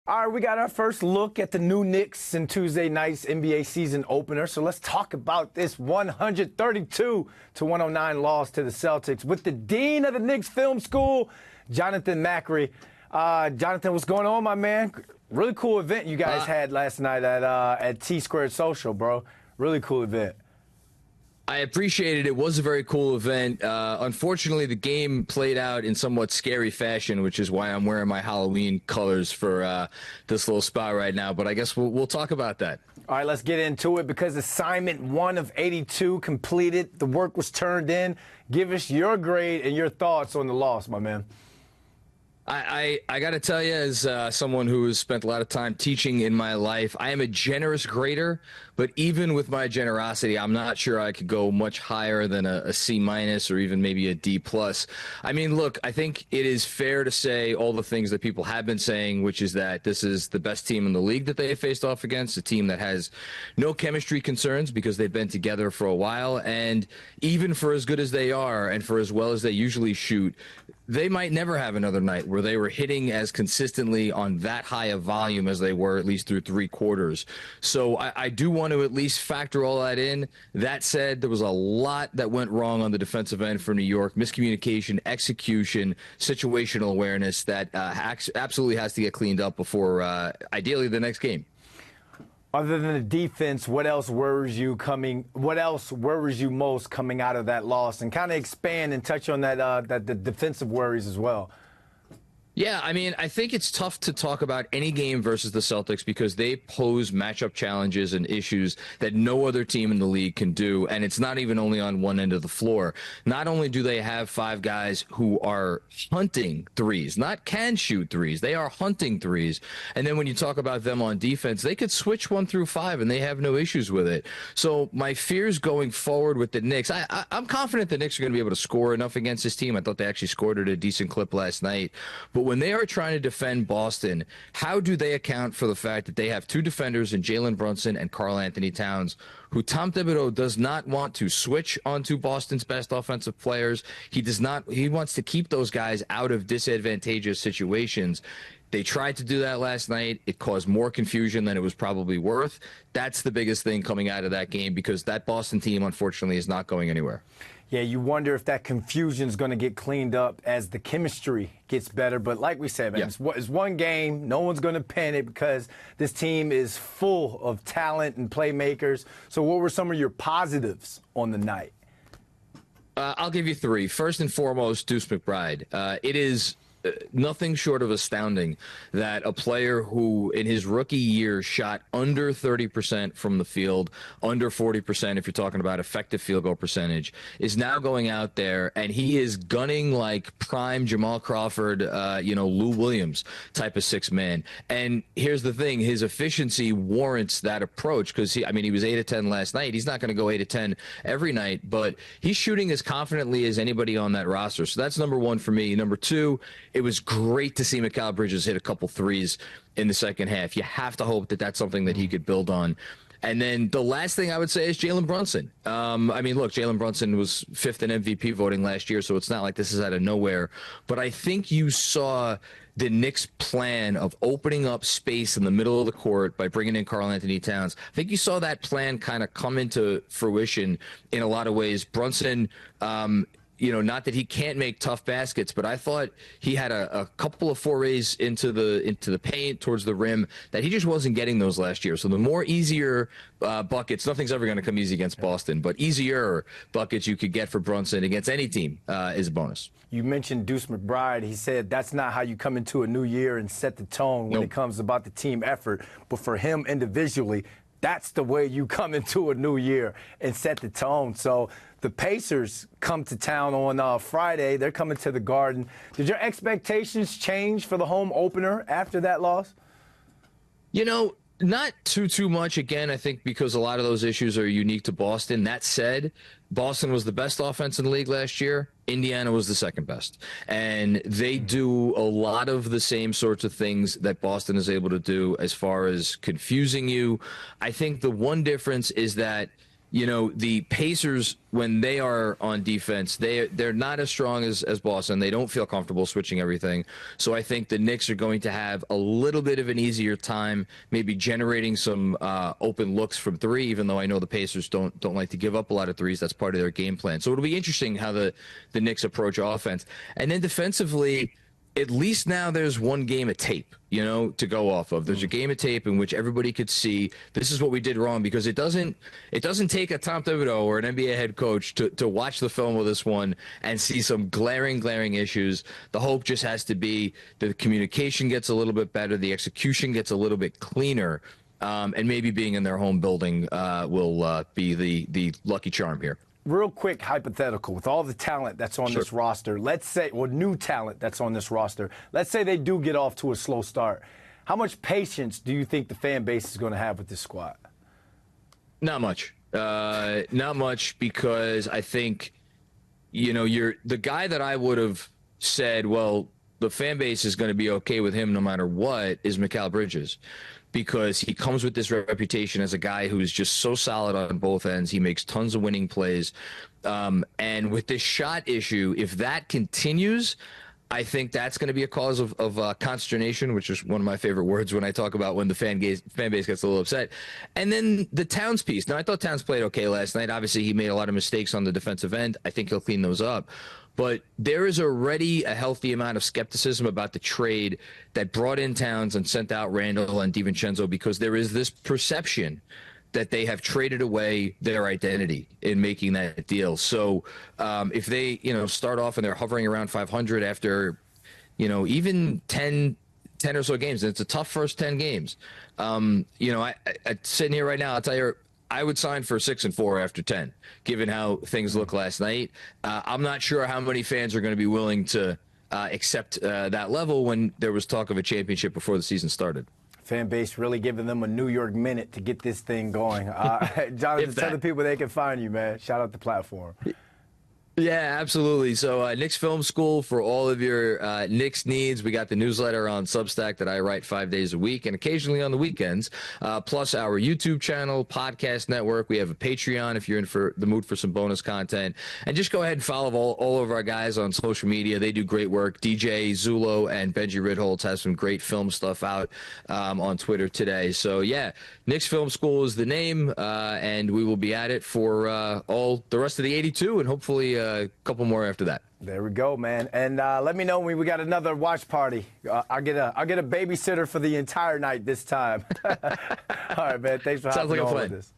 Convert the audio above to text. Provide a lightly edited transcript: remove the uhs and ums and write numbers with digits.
All right, we got our first look at the new Knicks in Tuesday night's NBA season opener. So let's talk about this 132-109 loss to the Celtics with the dean of the Knicks film school, Jonathan Macri. Jonathan, what's going on, my man? Really cool event you guys had last night at T Squared Social, bro. Really cool event. I appreciate it. It was a very cool event. Unfortunately, the game played out in somewhat scary fashion, which is why I'm wearing my Halloween colors for this little spot right now. But I guess we'll talk about that. All right, let's get into it because assignment 1 of 82 completed. The work was turned in. Give us your grade and your thoughts on the loss, my man. I got to tell you, as someone who has spent a lot of time teaching in my life, I am a generous grader, but even with my generosity, I'm not sure I could go much higher than a C- or even maybe a D+. I mean, look, I think it is fair to say all the things that people have been saying, which is that this is the best team in the league that they have faced off against, a team that has no chemistry concerns because they've been together for a while, and even for as good as they are and for as well as they usually shoot, they might never have another night where they were hitting as consistently on that high of volume as they were, at least through 3 quarters. So I do want to at least factor all that in. That said, there was a lot that went wrong on the defensive end for New York. Miscommunication, execution, situational awareness that absolutely has to get cleaned up before, ideally, the next game. Other than the defense, what else worries you most coming out of that loss? And kind of expand and touch on that the defensive worries as well. Yeah, I mean, I think it's tough to talk about any game versus the Celtics because they pose matchup challenges and issues that no other team in the league can do, and it's not even only on one end of the floor. Not only do they have 5 guys who are hunting threes, not can shoot threes, they are hunting threes, and then when you talk about them on defense, they could switch 1 through 5 and they have no issues with it. So my fears going forward with the Knicks, I'm confident the Knicks are going to be able to score enough against this team. I thought they actually scored at a decent clip last night, but when they are trying to defend Boston, how do they account for the fact that they have 2 defenders in Jalen Brunson and Karl Anthony Towns, who Tom Thibodeau does not want to switch onto Boston's best offensive players? He does not. He wants to keep those guys out of disadvantageous situations. They tried to do that last night. It caused more confusion than it was probably worth. That's the biggest thing coming out of that game because that Boston team, unfortunately, is not going anywhere. Yeah, you wonder if that confusion is going to get cleaned up as the chemistry gets better. But like we said, man, it's one game. No one's going to panic because this team is full of talent and playmakers. So what were some of your positives on the night? I'll give you 3. First and foremost, Deuce McBride. It is nothing short of astounding that a player who in his rookie year shot under 30% from the field, under 40% if you're talking about effective field goal percentage, is now going out there and he is gunning like prime Jamal Crawford, Lou Williams type of 6-man. And here's the thing, his efficiency warrants that approach because he was 8 of 10 last night. He's not going to go 8 of 10 every night, but he's shooting as confidently as anybody on that roster. So that's number 1 for me. Number 2, it was great to see Mikal Bridges hit a couple threes in the second half. You have to hope that that's something that he could build on. And then the last thing I would say is Jalen Brunson. Look, Jalen Brunson was 5th in MVP voting last year, so it's not like this is out of nowhere. But I think you saw the Knicks' plan of opening up space in the middle of the court by bringing in Karl Anthony Towns. I think you saw that plan kind of come into fruition in a lot of ways. Brunson, not that he can't make tough baskets, but I thought he had a couple of forays into the paint towards the rim that he just wasn't getting those last year. So the more easier buckets, nothing's ever going to come easy against Boston, but easier buckets you could get for Brunson against any team is a bonus. You mentioned Deuce McBride. He said that's not how you come into a new year and set the tone when it comes about the team effort. But for him individually, that's the way you come into a new year and set the tone. So the Pacers come to town on Friday. They're coming to the Garden. Did your expectations change for the home opener after that loss? Not too much, again, I think because a lot of those issues are unique to Boston. That said, Boston was the best offense in the league last year. Indiana was the second best. And they do a lot of the same sorts of things that Boston is able to do as far as confusing you. I think the one difference is that the Pacers, when they are on defense, they're not as strong as Boston. They don't feel comfortable switching everything. So I think the Knicks are going to have a little bit of an easier time maybe generating some open looks from three, even though I know the Pacers don't like to give up a lot of threes. That's part of their game plan. So it'll be interesting how the Knicks approach offense. And then defensively, at least now there's one game of tape, to go off of. There's a game of tape in which everybody could see this is what we did wrong, because it doesn't take a Tom Thibodeau or an NBA head coach to watch the film of this one and see some glaring issues. The hope just has to be that the communication gets a little bit better, the execution gets a little bit cleaner, and maybe being in their home building will be the lucky charm here. Real quick hypothetical, with all the talent that's on this roster, let's say, or new talent that's on this roster, let's say they do get off to a slow start. How much patience do you think the fan base is going to have with this squad? Not much. Not much, because I think, you're the guy that I would have said, well, the fan base is going to be okay with him no matter what, is Mikal Bridges, because he comes with this reputation as a guy who is just so solid on both ends. He makes tons of winning plays. And with this shot issue, if that continues, I think that's going to be a cause of consternation, which is one of my favorite words when I talk about when the fan base gets a little upset. And then the Towns piece. Now, I thought Towns played okay last night. Obviously, he made a lot of mistakes on the defensive end. I think he'll clean those up. But there is already a healthy amount of skepticism about the trade that brought in Towns and sent out Randall and DiVincenzo, because there is this perception that they have traded away their identity in making that deal. So if they, start off and they're hovering around 500 after, even 10 or so games, and it's a tough first 10 games. I sitting here right now, I'll tell you, I would sign for 6-4 after 10, given how things look last night. I'm not sure how many fans are going to be willing to accept that level when there was talk of a championship before the season started. Fan base really giving them a New York minute to get this thing going. Jonathan, tell the people they can find you, man. Shout out the platform. Yeah, absolutely. So Knicks Film School for all of your Knicks needs. We got the newsletter on Substack that I write 5 days a week and occasionally on the weekends, plus our YouTube channel, podcast network. We have a Patreon if you're in for the mood for some bonus content. And just go ahead and follow all of our guys on social media. They do great work. DJ Zulo and Benji Ridholtz has some great film stuff out on Twitter today. So, yeah, Knicks Film School is the name, and we will be at it for all the rest of the 82 and hopefully a couple more after that. There we go, man. And let me know when we got another watch party. I'll get a babysitter for the entire night this time. All right, man. Thanks for having me on with this.